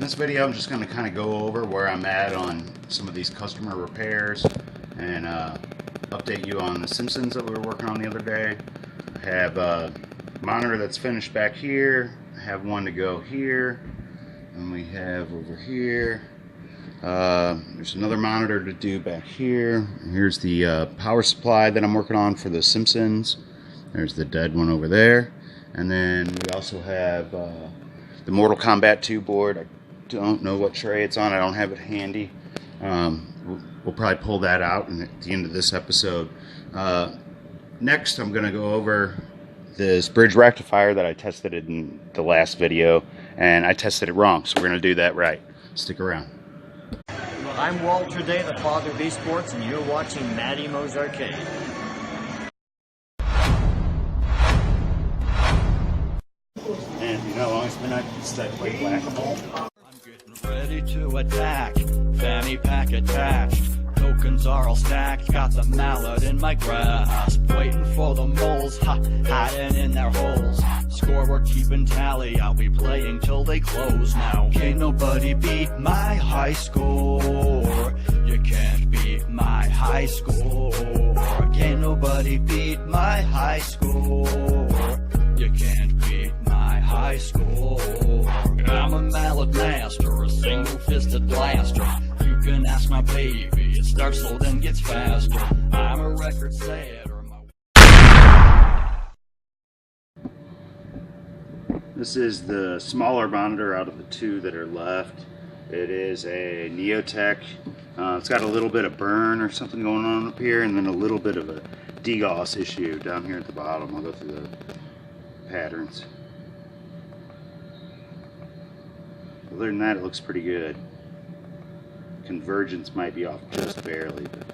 this video, I'm just going to kind of go over where I'm at on some of these customer repairs and update you on the Simpsons that we were working on the other day. I have a monitor that's finished back here. I have one to go here. And we have over here. There's another monitor to do back here. Here's the power supply that I'm working on for the Simpsons. There's the dead one over there. And then we also have the Mortal Kombat 2 board. I don't know what tray it's on. I don't have it handy. We'll probably pull that out at the end of this episode. Next, I'm going to go over this bridge rectifier that I tested in the last video, and I tested it wrong, so we're going to do that right. Stick around. I'm Walter Day, the father of esports, and you're watching Matty Mo's Arcade. And you know how long it's been since I played Whac-A-Mole? I'm getting ready to attack, fanny pack attached. Tokens are all stacked, got the mallet in my grasp. Waiting for the moles, hiding in their holes. Score, we're keeping tally, I'll be playing till they close now. Can't nobody beat my high score. You can't beat my high score. Can't nobody beat my high score. You can't beat my high score. I'm a mallet master, a single-fisted blaster. You can ask my baby, it starts slow then gets faster. I'm a record setter. This is the smaller monitor out of the two that are left. It is a Neotech. It's got a little bit of burn or something going on up here, and then a little bit of a degauss issue down here at the bottom. I'll go through the patterns. Other than that, it looks pretty good. Convergence might be off just barely, but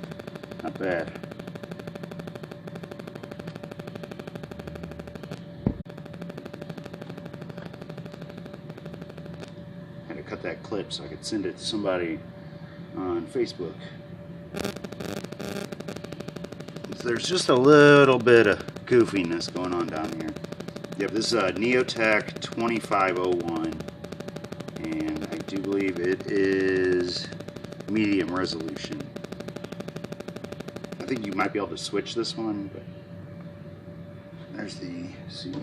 not bad. Had to cut that clip so I could send it to somebody on Facebook. So there's just a little bit of goofiness going on down here. Yep, this is a Neotech 2501, and I do believe it is medium resolution. I think you might be able to switch this one, but there's the, see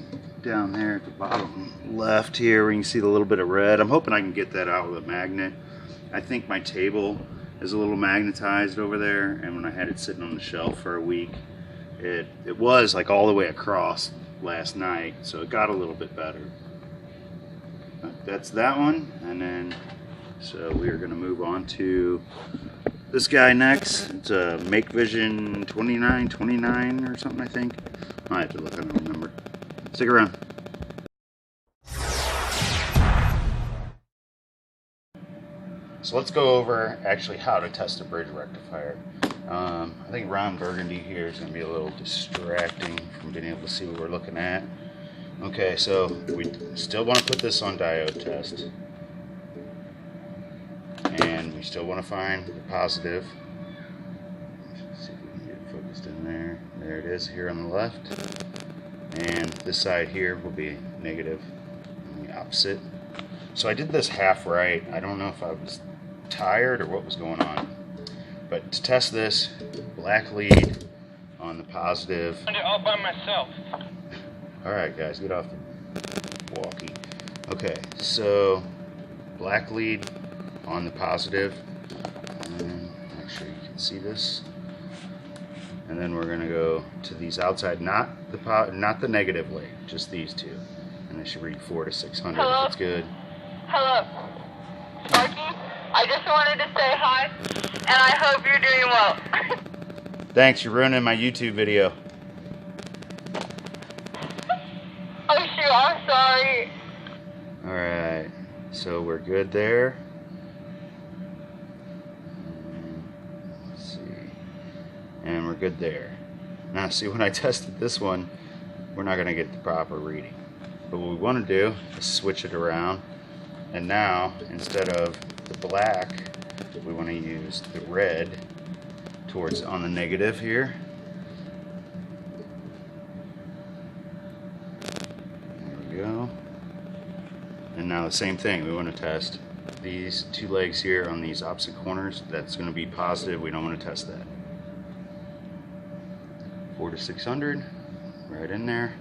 down there at the bottom left here where you can see the little bit of red. I'm hoping I can get that out with a magnet. I think my table is a little magnetized over there, and when I had it sitting on the shelf for a week, it was like all the way across last night, so it got a little bit better. That's that one, and then so we are going to move on to this guy next. It's a Make Vision 2929 or something, I think. I have to look, I don't remember. Stick around. So let's go over actually how to test a bridge rectifier. I think Ron Burgundy here is going to be a little distracting from being able to see what we're looking at. Okay, so we still want to put this on diode test. And we still want to find the positive. Let's see if we can get it focused in there. There it is here on the left. And this side here will be negative, and the opposite. So I did this half right. I don't know if I was tired or what was going on. But to test this, black lead on the positive. I did it all by myself. Alright guys, get off the walkie. Okay, so black lead on the positive, and make sure you can see this, and then we're going to go to these outside, not the negative lead, just these two, and they should read 4 to 600. Hello? That's good. Hello, Sparky. I just wanted to say hi, and I hope you're doing well. Thanks, you're ruining my YouTube video. Oh shoot, I'm sorry. Alright, so we're good there. Let's see. And we're good there. Now see, when I tested this one, we're not going to get the proper reading. But what we want to do is switch it around. And now, instead of the black, we want to use the red towards on the negative here. There we go. And now the same thing, we want to test these two legs here on these opposite corners, that's going to be positive. We don't want to test that. 4 to 600 right in there,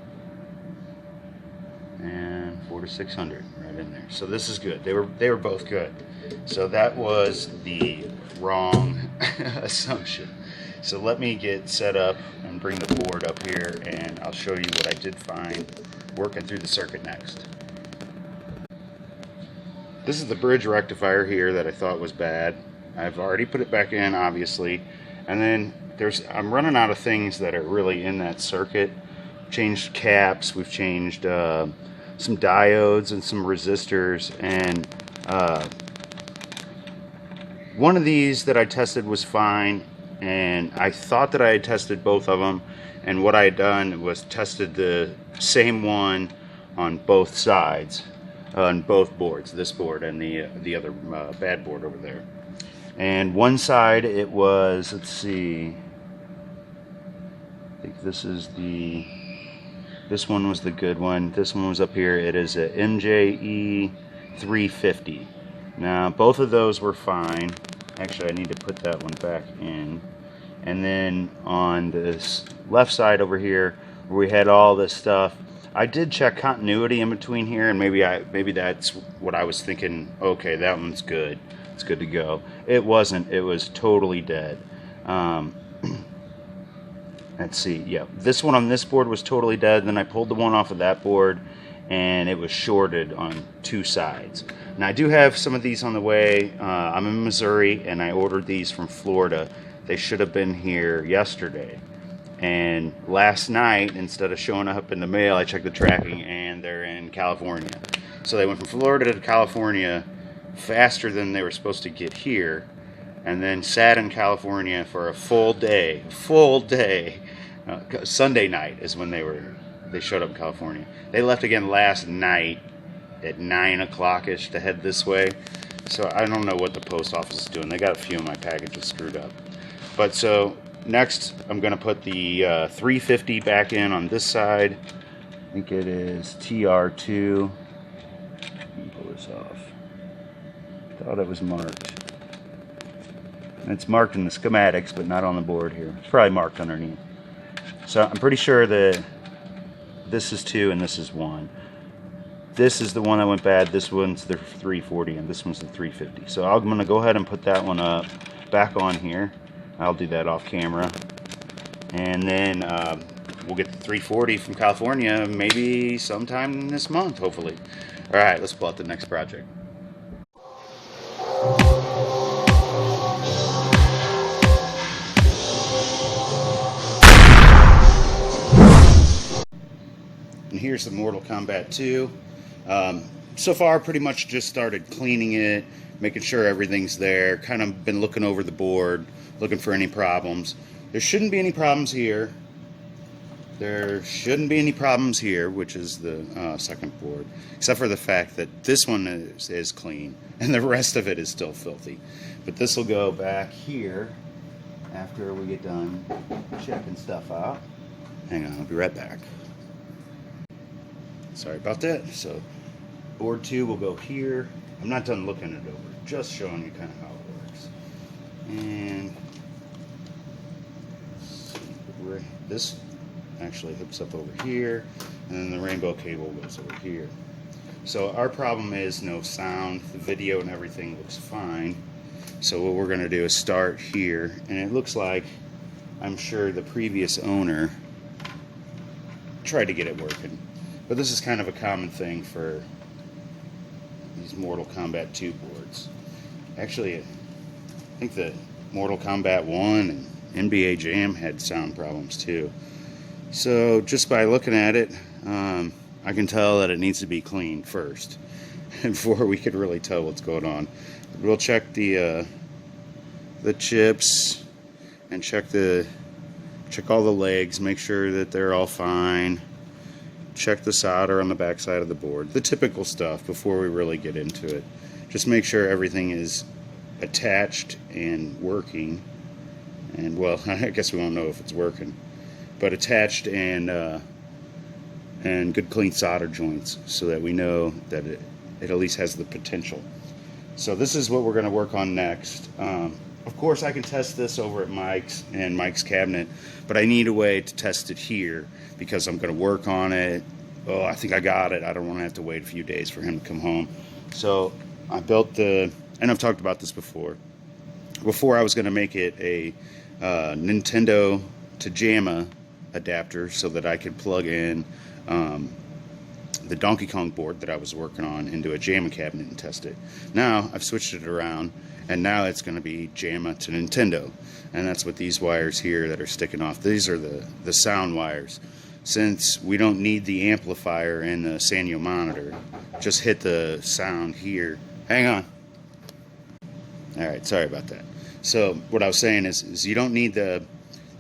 and 4 to 600 right in there. So this is good. They were both good. So that was the wrong assumption. So let me get set up and bring the board up here, and I'll show you what I did find working through the circuit next. This is the bridge rectifier here that I thought was bad. I've already put it back in, obviously, and then I'm running out of things that are really in that circuit. Changed caps, we've changed some diodes and some resistors, and one of these that I tested was fine, and I thought that I had tested both of them, and what I had done was tested the same one on both sides, on both boards, this board and the other bad board over there. And one side it was, let's see, I think this one was the good one. This one was up here. It is a MJE 350. Now both of those were fine. Actually, I need to put that one back in. And then on this left side over here, where we had all this stuff, I did check continuity in between here, and maybe that's what I was thinking. Okay, that one's good. It's good to go. It wasn't. It was totally dead. Let's see. Yeah, this one on this board was totally dead. Then I pulled the one off of that board, and it was shorted on two sides. Now I do have some of these on the way. I'm in Missouri, and I ordered these from Florida. They should have been here yesterday. And last night, instead of showing up in the mail, I checked the tracking, and they're in California. So they went from Florida to California faster than they were supposed to get here, and then sat in California for a full day. Sunday night is when they showed up in California. They left again last night at 9 o'clock-ish to head this way. So I don't know what the post office is doing. They got a few of my packages screwed up. But so next I'm going to put the 350 back in on this side. I think it is TR2. Let me pull this off. Thought it was marked. It's marked in the schematics, but not on the board here. It's probably marked underneath. So I'm pretty sure that this is 2 and this is 1. This is the one that went bad. This one's the 340 and this one's the 350. So I'm going to go ahead and put that one up back on here. I'll do that off camera. And then we'll get the 340 from California maybe sometime this month, hopefully. All right, let's pull out the next project. And here's the Mortal Kombat 2. So far, pretty much just started cleaning it, making sure everything's there. Kind of been looking over the board, looking for any problems. There shouldn't be any problems here. There shouldn't be any problems here, which is the second board, except for the fact that this one is clean and the rest of it is still filthy. But this will go back here after we get done checking stuff out. Hang on, I'll be right back. Sorry about that. So board 2 will go here. I'm not done looking it over, just showing you kind of how it works. And this actually hooks up over here, and then the rainbow cable goes over here. So our problem is no sound. The video and everything looks fine. So what we're going to do is start here, and it looks like, I'm sure the previous owner tried to get it working. But this is kind of a common thing for these Mortal Kombat 2 boards. Actually, I think the Mortal Kombat 1 and NBA Jam had sound problems too. So just by looking at it, I can tell that it needs to be cleaned first before we could really tell what's going on. We'll check the chips and check all the legs, make sure that they're all fine. Check the solder on the back side of the board, the typical stuff before we really get into it. Just make sure everything is attached and working, and well, I guess we won't know if it's working, but attached and good clean solder joints, so that we know that it at least has the potential. So this is what we're going to work on next. Of course, I can test this over at Mike's and Mike's cabinet, but I need a way to test it here because I'm going to work on it. Oh, I think I got it. I don't want to have to wait a few days for him to come home. So I built and I've talked about this before. Before I was going to make it a Nintendo to JAMA adapter so that I could plug in the Donkey Kong board that I was working on into a JAMA cabinet and test it. Now I've switched it around, and now it's going to be JAMA to Nintendo, and that's what these wires here that are sticking off. These are the sound wires. Since we don't need the amplifier and the Sanyo monitor, just hit the sound here. Hang on. Alright, sorry about that. So what I was saying is you don't need the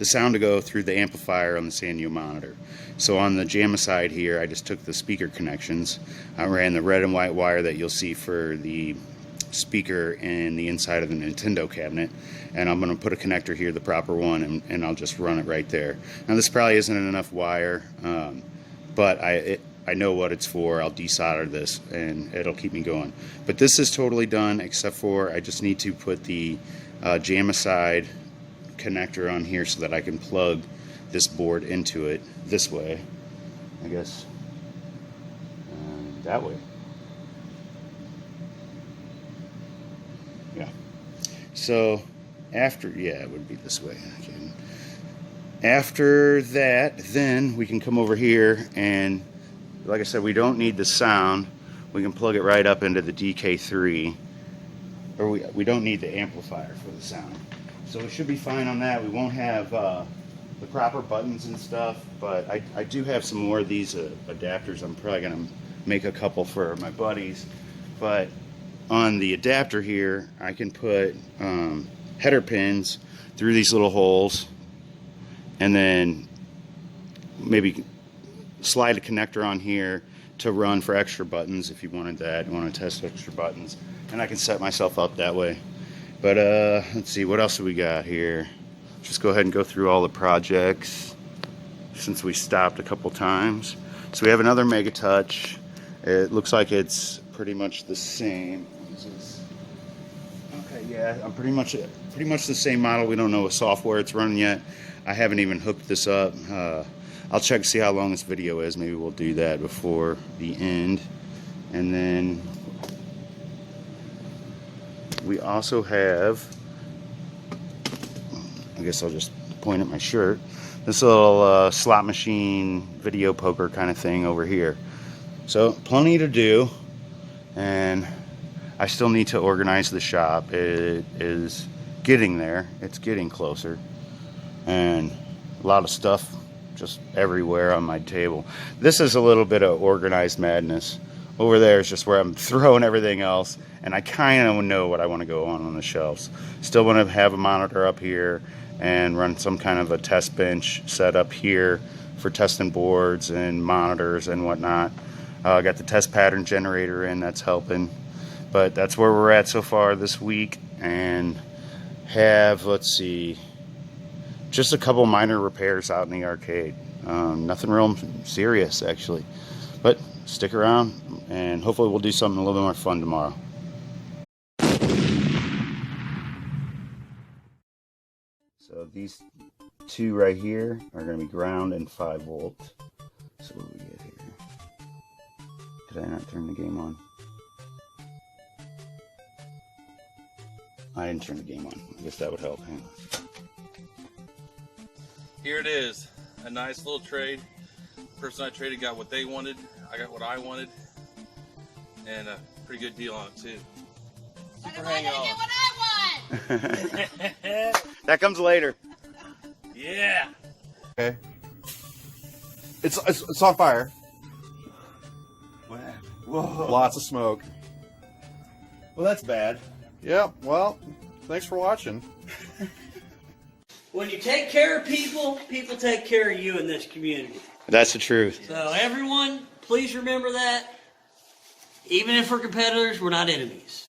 sound to go through the amplifier on the Sanyo monitor. So on the JAMA side here, I just took the speaker connections. I ran the red and white wire that you'll see for the speaker in the inside of the Nintendo cabinet, and I'm going to put a connector here, the proper one, and I'll just run it right there. Now this probably isn't enough wire, but I know what it's for. I'll desolder this and it'll keep me going. But this is totally done, except for I just need to put the JAMA side connector on here so that I can plug this board into it this way, I guess, that way. Yeah. So after, yeah, it would be this way. After that, then we can come over here and, like I said, we don't need the sound. We can plug it right up into the DK3, or we don't need the amplifier for the sound. So we should be fine on that. We won't have the proper buttons and stuff, but I do have some more of these adapters. I'm probably going to make a couple for my buddies. But on the adapter here, I can put header pins through these little holes, and then maybe slide a connector on here to run for extra buttons if you wanted that. You want to test extra buttons, and I can set myself up that way. But let's see, what else do we got here? Just go ahead and go through all the projects since we stopped a couple times. So we have another Mega Touch. It looks like it's pretty much the same. Okay, yeah, I'm pretty much the same model. We don't know what software it's running yet. I haven't even hooked this up. I'll check to see how long this video is. Maybe we'll do that before the end. And then we also have, I guess I'll just point at my shirt, this little slot machine video poker kind of thing over here. So plenty to do, and I still need to organize the shop. It is getting there. It's getting closer, and a lot of stuff just everywhere on my table. This is a little bit of organized madness. Over there is just where I'm throwing everything else, and I kind of know what I want to go on the shelves. Still want to have a monitor up here and run some kind of a test bench set up here for testing boards and monitors and whatnot. I got the test pattern generator in, that's helping. But that's where we're at so far this week, and have, let's see, just a couple minor repairs out in the arcade. Nothing real serious, actually. But stick around, and hopefully we'll do something a little bit more fun tomorrow. So these two right here are going to be ground and 5 volts. So what do we get here? Did I not turn the game on? I didn't turn the game on. I guess that would help. Hang on. Here it is, a nice little trade. The person I traded got what they wanted, I got what I wanted, and a pretty good deal on it too. Super hang on. Get what I want. That comes later. Yeah. Okay. It's on fire. Whoa. Lots of smoke. Well, that's bad. Yep. Well, thanks for watching. When you take care of people, people take care of you in this community. That's the truth. So everyone, please remember that. Even if we're competitors, we're not enemies.